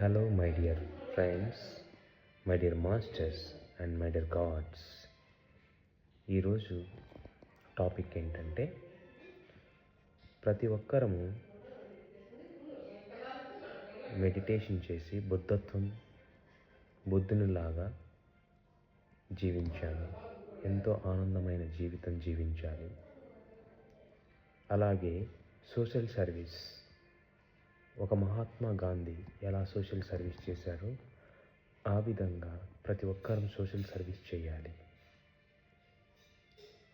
Hello, my dear friends, my dear masters, and my dear gods. ఈరోజు topic ఏంటంటే ప్రతి ఒక్కరము meditation చేసి బుద్ధునిలాగా జీవించాలి, ఎంతో ఆనందమైన జీవితం జీవించాలి. అలాగే సోషల్ సర్వీస్, ఒక మహాత్మా గాంధీ ఎలా సోషల్ సర్వీస్ చేశారో ఆ విధంగా ప్రతి ఒక్కరూ సోషల్ సర్వీస్ చేయాలి.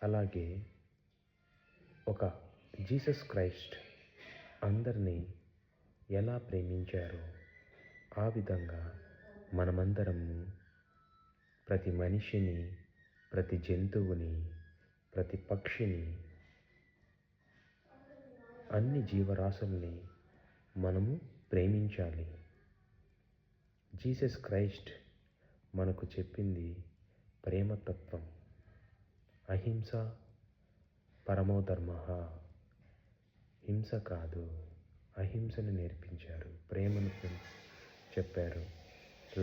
అలాగే ఒక జీసస్ క్రైస్ట్ అందరినీ ఎలా ప్రేమించారో ఆ విధంగా మనమందరము ప్రతి మనిషిని, ప్రతి జంతువుని, ప్రతి పక్షిని, అన్ని జీవరాశుల్ని మనము ప్రేమించాలి. జీసస్ క్రైస్ట్ మనకు చెప్పింది ప్రేమతత్వం. అహింస పరమో ధర్మ, హింస కాదు, అహింసను నేర్పించారు, ప్రేమను చెప్పారు,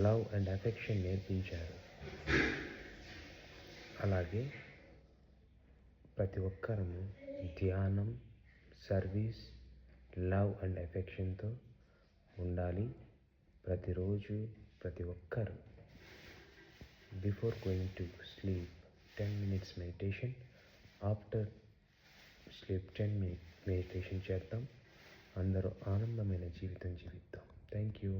లవ్ అండ్ అఫెక్షన్ నేర్పించారు. అలాగే ప్రతి ఒక్కరము ధ్యానం, సర్వీస్, లవ్ అండ్ ఎఫెక్షన్తో ఉండాలి. ప్రతిరోజు ప్రతి ఒక్కరు before going to sleep 10 minutes meditation, after sleep 10 minutes meditation చేద్దాం. అందరూ ఆనందమైన జీవితం జీవిద్దాం. Thank you.